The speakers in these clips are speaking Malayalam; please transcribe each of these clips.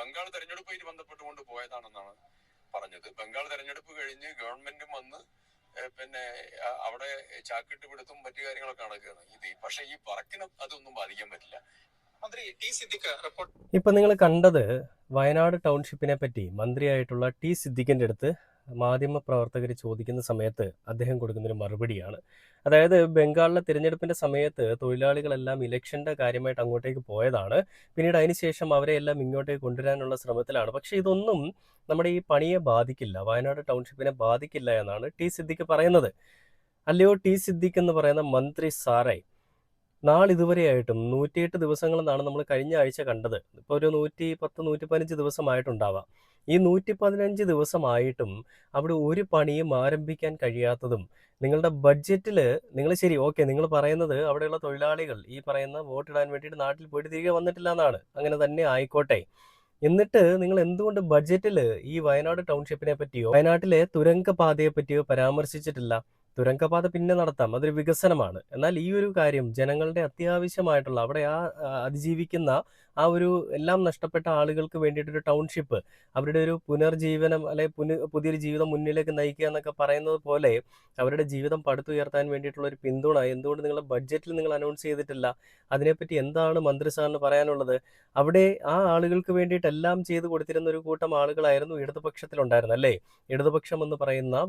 ബംഗാൾ തെരഞ്ഞെടുപ്പുമായിട്ട് ബന്ധപ്പെട്ടുകൊണ്ട് പോയതാണെന്നാണ് പറഞ്ഞത്. ബംഗാൾ തെരഞ്ഞെടുപ്പ് കഴിഞ്ഞ് ഗവൺമെന്റും വന്ന് പിന്നെ അവിടെ ചാക്കിട്ട് പിടുത്തും മറ്റു കാര്യങ്ങളൊക്കെ നടക്കുകയാണ്. പക്ഷെ ഈ വർക്കിന് അതൊന്നും ബാധിക്കാൻ പറ്റില്ല. മന്ത്രി ടി സിദ്ദിഖ് റിപ്പോർട്ട്. ഇപ്പൊ നിങ്ങൾ കണ്ടത് വയനാട് ടൗൺഷിപ്പിനെ പറ്റി മന്ത്രിയായിട്ടുള്ള ടി സിദ്ദിഖിന്റെ അടുത്ത് മാധ്യമ പ്രവർത്തകർ ചോദിക്കുന്ന സമയത്ത് അദ്ദേഹം കൊടുക്കുന്നൊരു മറുപടിയാണ്. അതായത് ബംഗാളിലെ തിരഞ്ഞെടുപ്പിന്റെ സമയത്ത് തൊഴിലാളികളെല്ലാം ഇലക്ഷന്റെ കാര്യമായിട്ട് അങ്ങോട്ടേക്ക് പോയതാണ്. പിന്നീട് അതിനുശേഷം അവരെ എല്ലാം ഇങ്ങോട്ടേക്ക് കൊണ്ടുവരാനുള്ള ശ്രമത്തിലാണ്. പക്ഷെ ഇതൊന്നും നമ്മുടെ ഈ പണിയെ ബാധിക്കില്ല, വയനാട് ടൗൺഷിപ്പിനെ ബാധിക്കില്ല എന്നാണ് ടി സിദ്ദിഖ് പറയുന്നത്. അല്ലയോ ടി സിദ്ദിഖ് എന്ന് പറയുന്ന മന്ത്രി സാറേ, നാളിതുവരെയായിട്ടും 108 ദിവസങ്ങളെന്നാണ് നമ്മൾ കഴിഞ്ഞ ആഴ്ച കണ്ടത്. ഇപ്പോൾ ഒരു 110, 115 ദിവസമായിട്ടുണ്ടാവാം. ഈ 115 ദിവസമായിട്ടും അവിടെ ഒരു പണിയും ആരംഭിക്കാൻ കഴിയാത്തതും, നിങ്ങളുടെ ബഡ്ജറ്റിൽ നിങ്ങൾ ശരി ഓക്കെ, നിങ്ങൾ പറയുന്നത് അവിടെയുള്ള തൊഴിലാളികൾ ഈ പറയുന്ന വോട്ടിടാൻ വേണ്ടിയിട്ട് നാട്ടിൽ പോയിട്ട് തിരികെ വന്നിട്ടില്ല എന്നാണ്. അങ്ങനെ തന്നെ ആയിക്കോട്ടെ. എന്നിട്ട് നിങ്ങൾ എന്തുകൊണ്ട് ബഡ്ജറ്റിൽ ഈ വയനാട് ടൗൺഷിപ്പിനെ പറ്റിയോ വയനാട്ടിലെ തുരങ്കപാതയെ പറ്റിയോ പരാമർശിച്ചിട്ടില്ല? തുരങ്കപാത പിന്നെ നടത്താം, അതൊരു വികസനമാണ്. എന്നാൽ ഈ ഒരു കാര്യം ജനങ്ങളുടെ അത്യാവശ്യമായിട്ടുള്ള അവിടെ അതിജീവിക്കുന്ന ആ ഒരു എല്ലാം നഷ്ടപ്പെട്ട ആളുകൾക്ക് വേണ്ടിയിട്ടൊരു ടൗൺഷിപ്പ്, അവരുടെ ഒരു പുനർജീവനം അല്ലെ പുതിയൊരു ജീവിതം മുന്നിലേക്ക് നയിക്കുക എന്നൊക്കെ പറയുന്നത് പോലെ അവരുടെ ജീവിതം പടുത്തുയർത്താൻ വേണ്ടിയിട്ടുള്ള ഒരു പിന്തുണ എന്തുകൊണ്ട് നിങ്ങളുടെ ബഡ്ജറ്റിൽ നിങ്ങൾ അനൗൺസ് ചെയ്തിട്ടില്ല? അതിനെപ്പറ്റി എന്താണ് മന്ത്രി സാറിന് പറയാനുള്ളത്? അവിടെ ആ ആളുകൾക്ക് വേണ്ടിയിട്ട് എല്ലാം ചെയ്തു കൊടുത്തിരുന്ന ഒരു കൂട്ടം ആളുകളായിരുന്നു ഇടതുപക്ഷത്തിലുണ്ടായിരുന്നത് അല്ലേ? ഇടതുപക്ഷം എന്ന് പറയുന്ന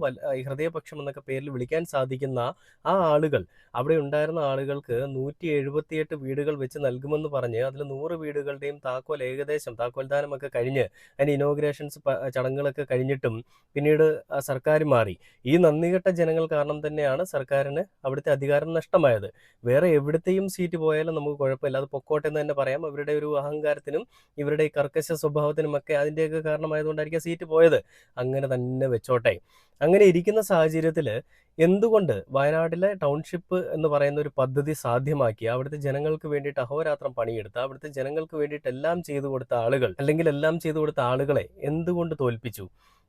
ഹൃദയപക്ഷം എന്നൊക്കെ പേരിൽ വിളിക്കാൻ സാധിക്കുന്ന ആ ആളുകൾ, അവിടെ ഉണ്ടായിരുന്ന ആളുകൾക്ക് 178 വീടുകൾ വെച്ച് നൽകുമെന്ന് പറഞ്ഞ് അതിൽ 100 വീടുകളുടെയും താക്കോൽദാനമൊക്കെ കഴിഞ്ഞ് അതിന് ഇനോഗ്രേഷൻസ് ചടങ്ങുകളൊക്കെ കഴിഞ്ഞിട്ടും പിന്നീട് സർക്കാർ മാറി. ഈ നന്ദികെട്ട ജനങ്ങൾ കാരണം തന്നെയാണ് സർക്കാരിന് അവിടുത്തെ അധികാരം നഷ്ടമായത്. വേറെ എവിടത്തെയും സീറ്റ് പോയാലും നമുക്ക് കുഴപ്പമില്ല, അത് പൊക്കോട്ടെ എന്ന് തന്നെ പറയാം. അവരുടെ ഒരു അഹങ്കാരത്തിനും ഇവരുടെ ഈ കർക്കശ സ്വഭാവത്തിനുമൊക്കെ അതിൻ്റെയൊക്കെ കാരണമായതുകൊണ്ടായിരിക്കും സീറ്റ് പോയത്. അങ്ങനെ തന്നെ വെച്ചോട്ടെ. അങ്ങനെ ഇരിക്കുന്ന സാഹചര്യത്തിൽ എന്തുകൊണ്ട് വയനാട്ടിലെ ടൗൺഷിപ്പ് എന്ന് പറയുന്ന ഒരു പദ്ധതി സാധ്യമാക്കി അവിടുത്തെ ജനങ്ങൾക്ക് വേണ്ടിയിട്ട് അഹോരാത്രം പണിയെടുത്ത് അവിടുത്തെ ജനങ്ങൾക്ക് വേണ്ടിയിട്ട് എല്ലാം ചെയ്തു കൊടുത്ത ആളുകൾ, അല്ലെങ്കിൽ എല്ലാം ചെയ്തു കൊടുത്ത ആളുകളെ എന്തുകൊണ്ട് തോൽപ്പിച്ചു?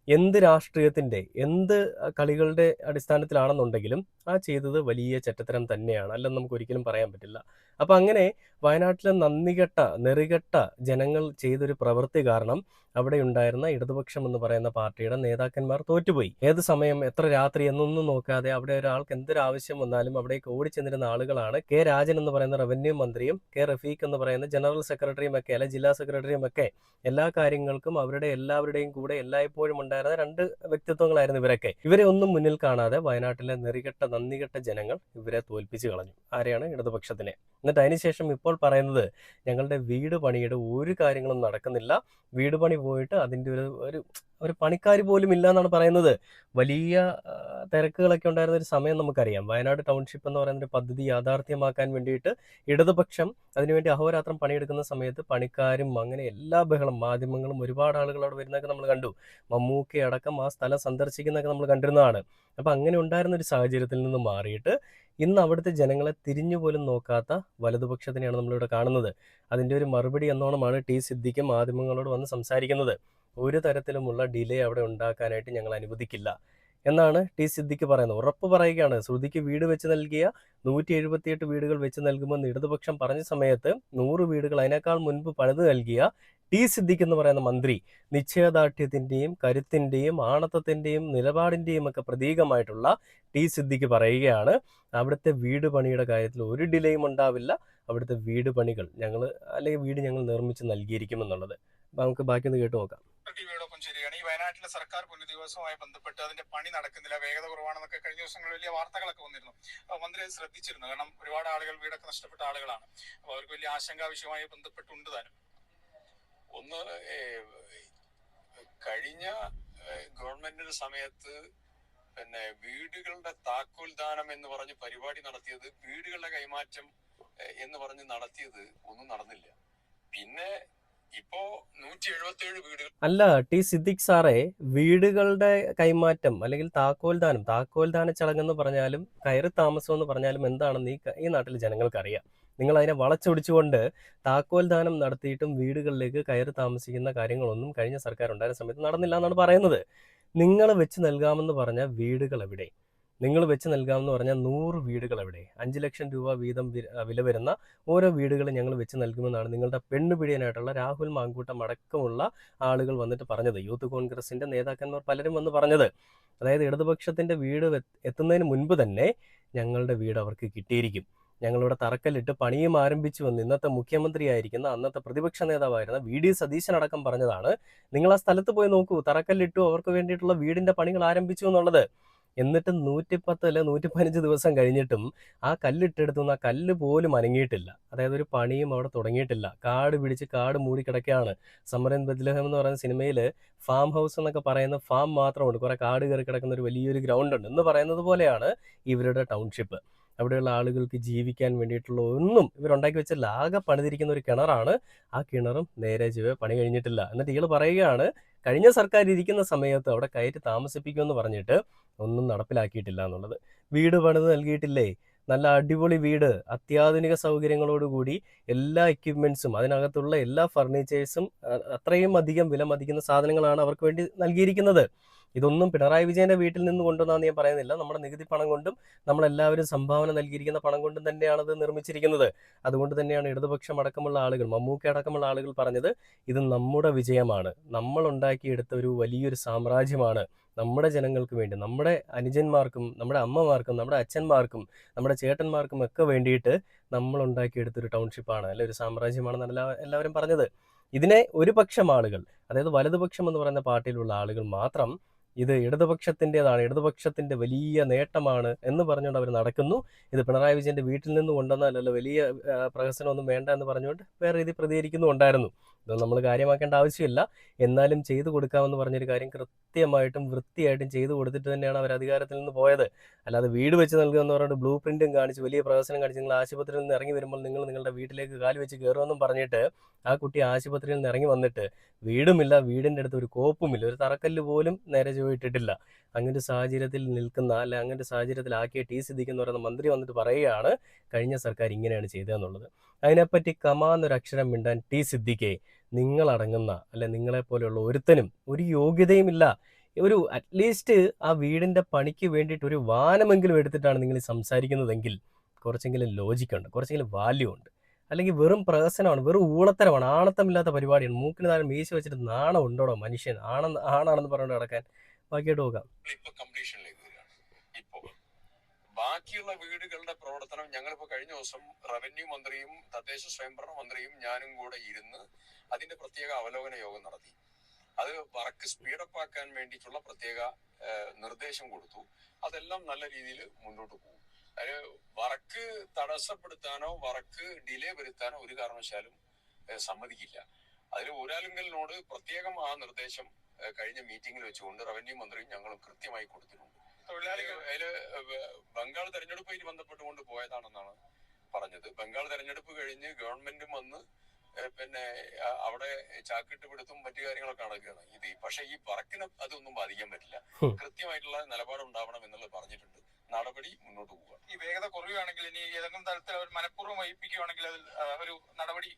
എന്ത് രാഷ്ട്രീയത്തിന്റെ എന്ത് കളികളുടെ അടിസ്ഥാനത്തിലാണെന്നുണ്ടെങ്കിലും ആ ചെയ്തത് വലിയ ചെറ്റത്തരം തന്നെയാണ്, അല്ലെന്ന് നമുക്ക് ഒരിക്കലും പറയാൻ പറ്റില്ല. അപ്പൊ അങ്ങനെ വയനാട്ടിലെ നന്ദികെട്ട നെറികെട്ട ജനങ്ങൾ ചെയ്തൊരു പ്രവൃത്തി കാരണം അവിടെ ഉണ്ടായിരുന്ന ഇടതുപക്ഷം എന്ന് പറയുന്ന പാർട്ടിയുടെ നേതാക്കന്മാർ തോറ്റുപോയി. ഏത് സമയം എത്ര രാത്രി എന്നൊന്നും നോക്കാതെ അവിടെ ഒരാൾക്ക് എന്തൊരു ആവശ്യം വന്നാലും അവിടേക്ക് ഓടിച്ചെന്നിരുന്ന ആളുകളാണ് കെ രാജൻ എന്ന് പറയുന്ന റവന്യൂ മന്ത്രിയും കെ റഫീഖ് എന്ന് പറയുന്ന ജനറൽ സെക്രട്ടറിയും ഒക്കെ, അല്ലെ ജില്ലാ സെക്രട്ടറിയും ഒക്കെ. എല്ലാ കാര്യങ്ങൾക്കും അവരുടെ എല്ലാവരുടെയും കൂടെ എല്ലായ്പ്പോഴും ഉണ്ടായിരുന്ന രണ്ട് വ്യക്തിത്വങ്ങളായിരുന്നു ഇവരൊക്കെ. ഇവരെ ഒന്നും മുന്നിൽ കാണാതെ വയനാട്ടിലെ നെറികെട്ട നന്ദികെട്ട ജനങ്ങൾ ഇവരെ തോൽപ്പിച്ചു കളഞ്ഞു. ആരെയാണ്? ഇടതുപക്ഷത്തിനെ. എന്നിട്ട് അതിനുശേഷം ഇപ്പോൾ പറയുന്നത് ഞങ്ങളുടെ വീട് പണിയുടെ ഒരു കാര്യങ്ങളും നടക്കുന്നില്ല, വീട് പണി പോയിട്ട് അതിൻ്റെ ഒരു പണിക്കാർ പോലും ഇല്ല എന്നാണ് പറയുന്നത്. വലിയ തിരക്കുകളൊക്കെ ഉണ്ടായിരുന്ന ഒരു സമയം നമുക്കറിയാം. വയനാട് ടൗൺഷിപ്പ് എന്ന് പറയുന്ന ഒരു പദ്ധതി യാഥാർത്ഥ്യമാക്കാൻ വേണ്ടിയിട്ട് ഇടതുപക്ഷം അതിനുവേണ്ടി അഹോരാത്രം പണിയെടുക്കുന്ന സമയത്ത് പണിക്കാരും അങ്ങനെ എല്ലാ ബഹളം, മാധ്യമങ്ങളും ഒരുപാട് ആളുകൾ അവിടെ വരുന്നതൊക്കെ നമ്മൾ കണ്ടു. മമ്മൂക്കി അടക്കം ആ സ്ഥലം സന്ദർശിക്കുന്നതൊക്കെ നമ്മൾ കണ്ടിരുന്നതാണ്. അപ്പം അങ്ങനെ ഉണ്ടായിരുന്ന ഒരു സാഹചര്യത്തിൽ നിന്ന് മാറിയിട്ട് ഇന്ന് അവിടുത്തെ ജനങ്ങളെ തിരിഞ്ഞു പോലും നോക്കാത്ത വലതുപക്ഷത്തിനെയാണ് നമ്മളിവിടെ കാണുന്നത്. അതിൻ്റെ ഒരു മറുപടി എന്നോണമാണ് ടി സിദ്ദിഖ് മാധ്യമങ്ങളോട് വന്ന് സംസാരിക്കുന്നത്. ഒരു തരത്തിലുമുള്ള ഡിലേ അവിടെ ഉണ്ടാക്കാനായിട്ട് ഞങ്ങൾ അനുവദിക്കില്ല എന്നാണ് ടി സിദ്ദിഖ് പറയുന്നത്. ഉറപ്പ് പറയുകയാണ്. ശ്രുതിക്ക് വീട് വെച്ച് നൽകിയ 178 വീടുകൾ വെച്ച് നൽകുമെന്ന് ഇടതുപക്ഷം പറഞ്ഞ സമയത്ത് 100 വീടുകൾ അതിനേക്കാൾ മുൻപ് പണിത് നൽകിയ ടി സിദ്ദിഖ് എന്ന് പറയുന്ന മന്ത്രി നിശ്ചയദാർഢ്യത്തിന്റെയും കരുത്തിന്റെയും ആണത്തത്തിന്റെയും നിലപാടിന്റെയും ഒക്കെ പ്രതീകമായിട്ടുള്ള ടി സിദ്ദിഖ് പറയുകയാണ് അവിടുത്തെ വീട് പണിയുടെ കാര്യത്തിൽ ഒരു ഡിലേയും ഉണ്ടാവില്ല, അവിടുത്തെ വീട് പണികൾ വീട് ഞങ്ങൾ നിർമ്മിച്ച് നൽകിയിരിക്കുമെന്നുള്ളത്. നമുക്ക് ബാക്കി ഒന്ന് കേട്ടു നോക്കാം. ടിവിയോടൊപ്പം ശരിയാണ്. ഈ വയനാട്ടിലെ സർക്കാർ പുനരധിവാസവുമായി ബന്ധപ്പെട്ട് അതിന്റെ പണി നടക്കുന്നില്ല, വേഗത കുറവാണെന്നൊക്കെ കഴിഞ്ഞ ദിവസങ്ങളിൽ വലിയ വാർത്തകളൊക്കെ വന്നിരുന്നു. മന്ത്രി അത് ശ്രദ്ധിച്ചിരുന്നു? കാരണം ഒരുപാട് ആളുകൾ വീടൊക്കെ നഷ്ടപ്പെട്ട ആളുകളാണ്. അപ്പൊ അവർക്ക് വലിയ ആശങ്കാ വിഷയവുമായി ബന്ധപ്പെട്ടുണ്ട് താനും. ഒന്ന്, കഴിഞ്ഞ ഗവൺമെന്റിന്റെ സമയത്ത് പിന്നെ വീടുകളുടെ താക്കോൽദാനം എന്ന് പറഞ്ഞ് പരിപാടി നടത്തിയത്, വീടുകളുടെ കൈമാറ്റം എന്ന് പറഞ്ഞ് നടത്തിയത് ഒന്നും നടന്നില്ല. പിന്നെ ഇപ്പോ 177 വീടുകൾ. അല്ല ടി സിദ്ദിഖ് സാറേ, വീടുകളുടെ കൈമാറ്റം അല്ലെങ്കിൽ താക്കോൽദാന ചടങ്ങെന്ന് പറഞ്ഞാലും കയറി താമസം എന്ന് പറഞ്ഞാലും എന്താണെന്ന് ഈ നാട്ടിലെ ജനങ്ങൾക്ക് അറിയാം. നിങ്ങൾ അതിനെ വളച്ചൊടിച്ചുകൊണ്ട് താക്കോൽദാനം നടത്തിയിട്ടും വീടുകളിലേക്ക് കയറി താമസിക്കുന്ന കാര്യങ്ങളൊന്നും കഴിഞ്ഞ സർക്കാർ ഉണ്ടായിരുന്ന സമയത്ത് നടന്നില്ല എന്നാണ് പറയുന്നത്. നിങ്ങൾ വെച്ച് നൽകാമെന്ന് പറഞ്ഞ വീടുകൾ എവിടെ? നിങ്ങൾ വെച്ച് നൽകാമെന്ന് പറഞ്ഞാൽ 100 വീടുകൾ എവിടെ? 5 ലക്ഷം രൂപ വീതം വില വരുന്ന ഓരോ വീടുകൾ ഞങ്ങൾ വെച്ച് നൽകുമെന്നാണ് നിങ്ങളുടെ പെണ്ണുപിടിയനായിട്ടുള്ള രാഹുൽ മാങ്കൂട്ടം അടക്കമുള്ള ആളുകൾ വന്നിട്ട് പറഞ്ഞത്. യൂത്ത് കോൺഗ്രസിന്റെ നേതാക്കന്മാർ പലരും വന്ന് പറഞ്ഞത്. അതായത് ഇടതുപക്ഷത്തിന്റെ വീട് എത്തുന്നതിന് മുൻപ് തന്നെ ഞങ്ങളുടെ വീട് അവർക്ക് കിട്ടിയിരിക്കും. ഞങ്ങളിവിടെ തറക്കല്ലിട്ട് പണിയും ആരംഭിച്ചു വന്ന് ഇന്നത്തെ മുഖ്യമന്ത്രിയായിരിക്കുന്ന അന്നത്തെ പ്രതിപക്ഷ നേതാവായിരുന്ന VD സതീശൻ അടക്കം പറഞ്ഞതാണ്. നിങ്ങൾ ആ സ്ഥലത്ത് പോയി നോക്കൂ, തറക്കല്ലിട്ടു, അവർക്ക് വേണ്ടിയിട്ടുള്ള വീടിന്റെ പണികൾ ആരംഭിച്ചു എന്നുള്ളത്. എന്നിട്ട് 110 അല്ലെ 115 ദിവസം കഴിഞ്ഞിട്ടും ആ കല്ലിട്ടെടുത്തുനിന്ന് ആ കല്ല് പോലും അനങ്ങിയിട്ടില്ല. അതായത് ഒരു പണിയും അവിടെ തുടങ്ങിയിട്ടില്ല. കാട് പിടിച്ച് കാട് മൂടി കിടക്കുകയാണ്. സമരൻ ബദ്ലഹം എന്ന് പറയുന്ന സിനിമയിൽ ഫാം ഹൗസ് എന്നൊക്കെ പറയുന്ന ഫാം മാത്രമുണ്ട്, കുറെ കാട് കയറി കിടക്കുന്ന ഒരു വലിയൊരു ഗ്രൗണ്ട് ഉണ്ട് എന്ന് പറയുന്നത് പോലെയാണ് ഇവരുടെ ടൗൺഷിപ്പ്. അവിടെയുള്ള ആളുകൾക്ക് ജീവിക്കാൻ വേണ്ടിയിട്ടുള്ള ഒന്നും ഇവരുണ്ടാക്കി വെച്ചില്ല. ആകെ പണിതിരിക്കുന്ന ഒരു കിണറാണ്. ആ കിണറും നേരെ ചൊവ്വേ പണി കഴിഞ്ഞിട്ടില്ല. എന്നിട്ട് ഇയാൾ പറയുകയാണ് കഴിഞ്ഞ സർക്കാർ ഇരിക്കുന്ന സമയത്ത് അവിടെ കയറ്റി താമസിപ്പിക്കുമെന്ന് പറഞ്ഞിട്ട് ഒന്നും നടപ്പിലാക്കിയിട്ടില്ല എന്നുള്ളത്. വീട് പണിത് നൽകിയിട്ടില്ലേ? നല്ല അടിപൊളി വീട്, അത്യാധുനിക സൗകര്യങ്ങളോടുകൂടി എല്ലാ എക്യുപ്മെന്റ്സും അതിനകത്തുള്ള എല്ലാ ഫർണിച്ചേഴ്സും അത്രയും അധികം വില മതിക്കുന്ന സാധനങ്ങളാണ് അവർക്ക് വേണ്ടി നൽകിയിരിക്കുന്നത്. ഇതൊന്നും പിണറായി വിജയന്റെ വീട്ടിൽ നിന്ന് കൊണ്ടുവന്നാന്ന് ഞാൻ പറയുന്നില്ല. നമ്മുടെ നികുതി പണം കൊണ്ടും നമ്മളെല്ലാവരും സംഭാവന നൽകിയിരിക്കുന്ന പണം കൊണ്ടും തന്നെയാണ് അത് നിർമ്മിച്ചിരിക്കുന്നത്. അതുകൊണ്ട് തന്നെയാണ് ഇടതുപക്ഷം അടക്കമുള്ള ആളുകൾ, മമ്മൂക്ക അടക്കമുള്ള ആളുകൾ പറഞ്ഞത് ഇത് നമ്മുടെ വിജയമാണ്, നമ്മൾ ഉണ്ടാക്കിയെടുത്ത ഒരു വലിയൊരു സാമ്രാജ്യമാണ്, നമ്മുടെ ജനങ്ങൾക്ക് വേണ്ടി, നമ്മുടെ അനുജന്മാർക്കും നമ്മുടെ അമ്മമാർക്കും നമ്മുടെ അച്ഛന്മാർക്കും നമ്മുടെ ചേട്ടന്മാർക്കും ഒക്കെ വേണ്ടിയിട്ട് നമ്മൾ ഉണ്ടാക്കിയെടുത്തൊരു ടൗൺഷിപ്പാണ്, അല്ലെ ഒരു സാമ്രാജ്യമാണെന്ന് എല്ലാവരും പറഞ്ഞത്. ഇതിനെ ഒരു പക്ഷം ആളുകൾ, അതായത് വലതുപക്ഷം എന്ന് പറയുന്ന പാർട്ടിയിലുള്ള ആളുകൾ മാത്രം ഇത് ഇടതുപക്ഷത്തിൻ്റെതാണ്, ഇടതുപക്ഷത്തിന്റെ വലിയ നേട്ടമാണ് എന്ന് പറഞ്ഞുകൊണ്ട് അവർ നടക്കുന്നു. ഇത് പിണറായി വിജയന്റെ വീട്ടിൽ നിന്ന് കൊണ്ടുവന്നാലല്ലോ, വലിയ പ്രഹസനമൊന്നും വേണ്ട എന്ന് പറഞ്ഞുകൊണ്ട് വേറെ രീതി പ്രതികരിക്കുന്നുണ്ടായിരുന്നു. ഇതൊന്നും നമ്മൾ കാര്യമാക്കേണ്ട ആവശ്യമില്ല. എന്നാലും ചെയ്തു കൊടുക്കാമെന്ന് പറഞ്ഞൊരു കാര്യം കൃത്യമായിട്ടും വൃത്തിയായിട്ടും ചെയ്തു കൊടുത്തിട്ട് തന്നെയാണ് അവർ അധികാരത്തിൽ നിന്ന് പോയത്. അല്ലാതെ വീട് വെച്ച് നൽകുക എന്ന് പറഞ്ഞിട്ട് ബ്ലൂ പ്രിന്റും കാണിച്ച് വലിയ പ്രഹസനം കാണിച്ച് നിങ്ങൾ ആശുപത്രിയിൽ നിന്ന് ഇറങ്ങി വരുമ്പോൾ നിങ്ങൾ നിങ്ങളുടെ വീട്ടിലേക്ക് കാല് വെച്ച് കയറുമെന്നും പറഞ്ഞിട്ട് ആ കുട്ടി ആശുപത്രിയിൽ നിന്ന് ഇറങ്ങി വന്നിട്ട് വീടുമില്ല, വീടിൻ്റെ അടുത്ത് ഒരു കോപ്പുമില്ല, ഒരു തറക്കല്ല് പോലും നേരെ ചൊവ്വയിട്ടിട്ടില്ല. അങ്ങനൊരു സാഹചര്യത്തിൽ നിൽക്കുന്ന, അല്ലെ അങ്ങനൊരു സാഹചര്യത്തിലാക്കിയ സിദ്ദിഖ് എന്ന് പറയുന്ന മന്ത്രി വന്നിട്ട് പറയുകയാണ് കഴിഞ്ഞ സർക്കാർ ഇങ്ങനെയാണ് ചെയ്തതെന്നുള്ളത്. അതിനെപ്പറ്റി കമാന്നൊരക്ഷരം മിണ്ടാൻ സിദ്ദിഖെ നിങ്ങളടങ്ങുന്ന, അല്ലെ നിങ്ങളെപ്പോലെയുള്ള ഒരുത്തനും ഒരു യോഗ്യതയുമില്ല. ഒരു അറ്റ്ലീസ്റ്റ് ആ വീടിന്റെ പണിക്ക് വേണ്ടിയിട്ട് ഒരു വാനമെങ്കിലും എടുത്തിട്ടാണ് നിങ്ങൾ സംസാരിക്കുന്നതെങ്കിൽ കുറച്ചെങ്കിലും ലോജിക്കുണ്ട്, കുറച്ചെങ്കിലും വാല്യൂ ഉണ്ട്. അല്ലെങ്കിൽ വെറും പ്രഹസനമാണ്, വെറും ഊളത്തരമാണ്, ആണത്തമില്ലാത്ത പരിപാടിയാണ്. മൂക്കിന് താഴെ മീശ വെച്ചിട്ട് നാണം ഉണ്ടോടോ മനുഷ്യൻ? ആണാണെന്ന് പറഞ്ഞുകൊണ്ട് നടക്കാൻ. ബാക്കിയായിട്ട് നോക്കാം. ഇപ്പൊ കംപ്ലീഷനിലേക്ക് വരികയാണ്. ഇപ്പോ ബാക്കിയുള്ള വീടുകളുടെ പ്രവർത്തനം ഞങ്ങളിപ്പോ കഴിഞ്ഞ ദിവസം റവന്യൂ മന്ത്രിയും തദ്ദേശ സ്വയംഭരണ മന്ത്രിയും ഞാനും കൂടെ ഇരുന്ന് അതിന്റെ പ്രത്യേക അവലോകന യോഗം നടത്തി. അത് വർക്ക് സ്പീഡപ്പ് ആക്കാൻ വേണ്ടിയിട്ടുള്ള പ്രത്യേക നിർദ്ദേശം കൊടുത്തു. അതെല്ലാം നല്ല രീതിയിൽ മുന്നോട്ട് പോകും. അതിന് വർക്ക് തടസ്സപ്പെടുത്താനോ വർക്ക് ഡിലേ വരുത്താനോ ഒരു കാരണവശാലും സമ്മതിക്കില്ല. അതിൽ ഊരാലുങ്കലിനോട് പ്രത്യേകം ആ നിർദ്ദേശം കഴിഞ്ഞ മീറ്റിംഗിൽ വെച്ചുകൊണ്ട് റവന്യൂ മന്ത്രിയും ഞങ്ങളും കൃത്യമായി കൊടുത്തിട്ടുണ്ട്. അതില് ബംഗാൾ തെരഞ്ഞെടുപ്പുമായി ബന്ധപ്പെട്ടുകൊണ്ട് പോയതാണെന്നാണ് പറഞ്ഞത്. ബംഗാൾ തെരഞ്ഞെടുപ്പ് കഴിഞ്ഞ് ഗവൺമെന്റും വന്ന് പിന്നെ അവിടെ ചാക്കിട്ട് പിടുത്തും മറ്റു കാര്യങ്ങളൊക്കെ നടക്കുകയാണ്. പക്ഷെ ഈ വർക്കിന് അതൊന്നും ബാധിക്കാൻ പറ്റില്ല. കൃത്യമായിട്ടുള്ള നിലപാടുണ്ടാവണം എന്നുള്ളത് പറഞ്ഞിട്ടുണ്ട്. നടപടി മുന്നോട്ട് പോവുക. ഈ വേഗത കുറയുകയാണെങ്കിൽ ഇനി ഏതെങ്കിലും തരത്തിൽ അവർ മനഃപൂർവ്വം വഹിപ്പിക്കുകയാണെങ്കിൽ അതിൽ ഒരു നടപടി,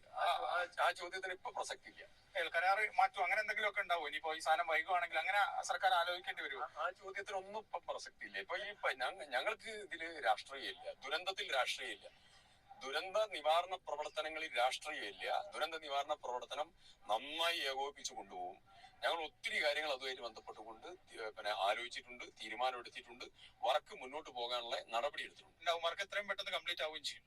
ആ ചോദ്യത്തിന് ഇപ്പൊ പ്രസക്തിയില്ല. കരാറ് മാറ്റും അങ്ങനെ എന്തെങ്കിലും ഒക്കെ ഉണ്ടാവും? ഇനിയിപ്പോ ഈ സാധനം വൈകുവാണെങ്കിൽ അങ്ങനെ സർക്കാർ ആലോചിക്കേണ്ടി വരും. ആ ചോദ്യത്തിനൊന്നും ഇപ്പൊ പ്രസക്തിയില്ല. ഇപ്പൊ ഞങ്ങൾക്ക് ഇതില് രാഷ്ട്രീയമില്ല, ദുരന്തത്തിൽ രാഷ്ട്രീയമില്ല, ദുരന്ത നിവാരണ പ്രവർത്തനങ്ങളിൽ രാഷ്ട്രീയമില്ല. ദുരന്ത നിവാരണ പ്രവർത്തനം നന്നായി ഏകോപിപ്പിച്ചു കൊണ്ടുപോകും. ഞങ്ങൾ ഒത്തിരി കാര്യങ്ങൾ അതുമായിട്ട് ബന്ധപ്പെട്ടുകൊണ്ട് ആലോചിച്ചിട്ടുണ്ട്, തീരുമാനമെടുത്തിട്ടുണ്ട്, വർക്ക് മുന്നോട്ട് പോകാനുള്ള നടപടി എടുത്തിട്ടുണ്ട്. വർക്ക് എത്രയും പെട്ടെന്ന് കംപ്ലീറ്റ് ആവുകയും ചെയ്യും.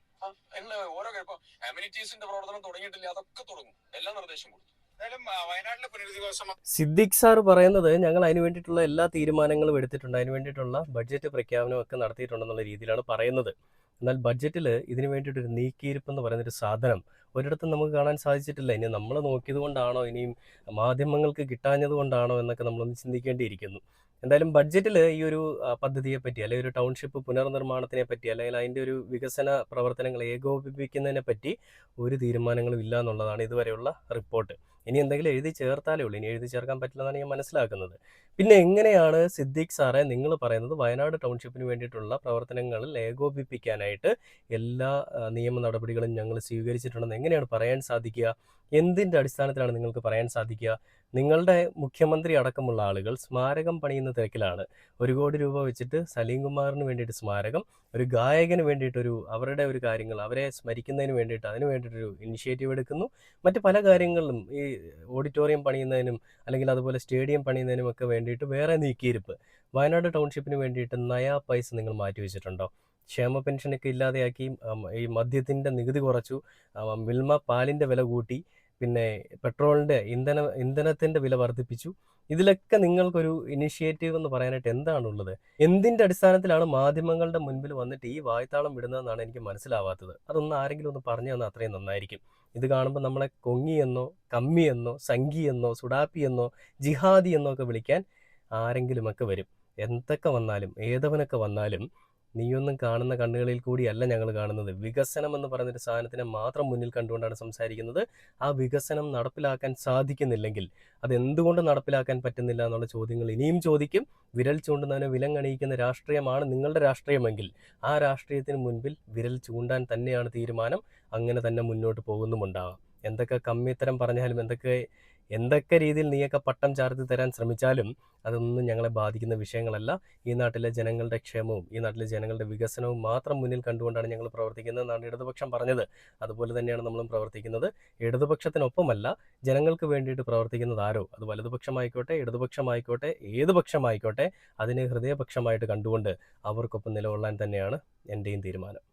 ഓരോ ഇപ്പൊ അമ്യൂണിറ്റീസിന്റെ പ്രവർത്തനം തുടങ്ങിയിട്ടില്ല, അതൊക്കെ തുടങ്ങും. എല്ലാ നിർദ്ദേശം കൊടുത്തു. വയനാട്ടിലെ പുനരധിവാസം സിദ്ദിഖ് സാർ പറയുന്നത് ഞങ്ങൾ അതിന് വേണ്ടിയിട്ടുള്ള എല്ലാ തീരുമാനങ്ങളും എടുത്തിട്ടുണ്ട്, അതിന് വേണ്ടിയിട്ടുള്ള ബഡ്ജറ്റ് പ്രഖ്യാപനം ഒക്കെ നടത്തിയിട്ടുണ്ടെന്നുള്ള രീതിയിലാണ് പറയുന്നത്. എന്നാൽ ബഡ്ജറ്റിൽ ഇതിനു വേണ്ടിയിട്ടൊരു നീക്കിയിരിപ്പ് എന്ന് പറയുന്നൊരു സാധനം ഒരിടത്തും നമുക്ക് കാണാൻ സാധിച്ചിട്ടില്ല. ഇനി നമ്മൾ നോക്കിയത് കൊണ്ടാണോ, ഇനിയും മാധ്യമങ്ങൾക്ക് കിട്ടാഞ്ഞത് കൊണ്ടാണോ എന്നൊക്കെ നമ്മളൊന്ന് ചിന്തിക്കേണ്ടിയിരിക്കുന്നു. എന്തായാലും ബഡ്ജറ്റിൽ ഈ ഒരു പദ്ധതിയെ പറ്റി, അല്ലെങ്കിൽ ഒരു ടൗൺഷിപ്പ് പുനർനിർമ്മാണത്തിനെ പറ്റി, അല്ലെങ്കിൽ അതിൻ്റെ ഒരു വികസന പ്രവർത്തനങ്ങൾ ഏകോപിപ്പിക്കുന്നതിനെ പറ്റി ഒരു തീരുമാനങ്ങളും ഇല്ല എന്നുള്ളതാണ് ഇതുവരെയുള്ള റിപ്പോർട്ട്. ഇനി എന്തെങ്കിലും എഴുതി ചേർത്താലേ ഉള്ളൂ, ഇനി എഴുതി ചേർക്കാൻ പറ്റില്ലെന്നാണ് ഞാൻ മനസ്സിലാക്കുന്നത്. പിന്നെ എങ്ങനെയാണ് സിദ്ദീഖ് സാറേ നിങ്ങൾ പറയുന്നത് വയനാട് ടൗൺഷിപ്പിന് വേണ്ടിയിട്ടുള്ള പ്രവർത്തനങ്ങളിൽ ഏകോപിപ്പിക്കാനായിട്ട് എല്ലാ നിയമ നടപടികളും ഞങ്ങൾ സ്വീകരിച്ചിട്ടുണ്ടെന്ന് എങ്ങനെയാണ് പറയാൻ സാധിക്കുക? എന്തിൻ്റെ അടിസ്ഥാനത്തിലാണ് നിങ്ങൾക്ക് പറയാൻ സാധിക്കുക? നിങ്ങളുടെ മുഖ്യമന്ത്രി അടക്കമുള്ള ആളുകൾ സ്മാരകം പണിയുന്ന തിരക്കിലാണ്. 1 കോടി രൂപ വെച്ചിട്ട് സലീം കുമാറിന് വേണ്ടിയിട്ട് സ്മാരകം, ഒരു ഗായകന് വേണ്ടിയിട്ടൊരു അവരുടെ ഒരു കാര്യങ്ങൾ അവരെ സ്മരിക്കുന്നതിന് വേണ്ടിയിട്ട് അതിന് വേണ്ടിയിട്ടൊരു ഇനിഷ്യേറ്റീവ് എടുക്കുന്നു. മറ്റ് പല കാര്യങ്ങളിലും ഈ ഓഡിറ്റോറിയം പണിയുന്നതിനും അല്ലെങ്കിൽ അതുപോലെ സ്റ്റേഡിയം പണിയുന്നതിനും ഒക്കെ വേണ്ടിയിട്ട് വേറെ നീക്കിയിരിപ്പ്. വയനാട് ടൗൺഷിപ്പിന് വേണ്ടിയിട്ട് നയാ പൈസ നിങ്ങൾ മാറ്റിവെച്ചിട്ടുണ്ടോ? ക്ഷേമ പെൻഷനൊക്കെ ഇല്ലാതെയാക്കി, ഈ മദ്യത്തിൻ്റെ നികുതി കുറച്ചു, മിൽമ പാലിൻ്റെ വില കൂട്ടി, പിന്നെ പെട്രോളിൻ്റെ ഇന്ധനത്തിൻ്റെ വില വർദ്ധിപ്പിച്ചു. ഇതിലൊക്കെ നിങ്ങൾക്കൊരു ഇനിഷ്യേറ്റീവ് എന്ന് പറയാനായിട്ട് എന്താണുള്ളത്? എന്തിൻ്റെ അടിസ്ഥാനത്തിലാണ് മാധ്യമങ്ങളുടെ മുൻപിൽ വന്നിട്ട് ഈ വായ്ത്താളം വിടുന്നതെന്നാണ് എനിക്ക് മനസ്സിലാവാത്തത്. അതൊന്ന് ആരെങ്കിലും ഒന്ന് പറഞ്ഞു തന്നാൽ അത്രയും നന്നായിരിക്കും. ഇത് കാണുമ്പോൾ നമ്മളെ കൊങ്ങിയെന്നോ കമ്മിയെന്നോ സംഘിയെന്നോ സുഡാപ്പിയെന്നോ ജിഹാദി എന്നോ ഒക്കെ വിളിക്കാൻ ആരെങ്കിലുമൊക്കെ വരും. എന്തൊക്കെ വന്നാലും ഏതവനൊക്കെ വന്നാലും നീയൊന്നും കാണുന്ന കണ്ണുകളിൽ കൂടിയല്ല ഞങ്ങൾ കാണുന്നത്. വികസനം എന്ന് പറയുന്നൊരു സാധനത്തിനെ മാത്രം മുന്നിൽ കണ്ടുകൊണ്ടാണ് സംസാരിക്കുന്നത്. ആ വികസനം നടപ്പിലാക്കാൻ സാധിക്കുന്നില്ലെങ്കിൽ അതെന്തുകൊണ്ട് നടപ്പിലാക്കാൻ പറ്റുന്നില്ല എന്നുള്ള ചോദ്യങ്ങൾ ഇനിയും ചോദിക്കും. വിരൽ ചൂണ്ടുന്നതിനെ വിലങ്ങണിയിക്കുന്ന രാഷ്ട്രീയമാണ് നിങ്ങളുടെ രാഷ്ട്രീയമെങ്കിൽ ആ രാഷ്ട്രീയത്തിന് മുൻപിൽ വിരൽ ചൂണ്ടാൻ തന്നെയാണ് തീരുമാനം. അങ്ങനെ തന്നെ മുന്നോട്ട് പോകുന്നുമുണ്ടാവാം. എന്തൊക്കെ കമ്മിത്തരം പറഞ്ഞാലും എന്തൊക്കെ രീതിയിൽ നീയൊക്കെ പട്ടം ചാർത്തി തരാൻ ശ്രമിച്ചാലും അതൊന്നും ഞങ്ങളെ ബാധിക്കുന്ന വിഷയങ്ങളല്ല. ഈ നാട്ടിലെ ജനങ്ങളുടെ ക്ഷേമവും ഈ നാട്ടിലെ ജനങ്ങളുടെ വികസനവും മാത്രം മുന്നിൽ കണ്ടുകൊണ്ടാണ് ഞങ്ങൾ പ്രവർത്തിക്കുന്നതെന്നാണ് ഇടതുപക്ഷം പറഞ്ഞത്. അതുപോലെ തന്നെയാണ് നമ്മളും പ്രവർത്തിക്കുന്നത്. ഇടതുപക്ഷത്തിനൊപ്പമല്ല, ജനങ്ങൾക്ക് വേണ്ടിയിട്ട് പ്രവർത്തിക്കുന്നത് ആരോ, അത് വലതുപക്ഷമായിക്കോട്ടെ ഇടതുപക്ഷമായിക്കോട്ടെ ഏത് പക്ഷമായിക്കോട്ടെ, അതിനെ ഹൃദയപക്ഷമായിട്ട് കണ്ടുകൊണ്ട് അവർക്കൊപ്പം നിലകൊള്ളാൻ തന്നെയാണ് എൻ്റെയും തീരുമാനം.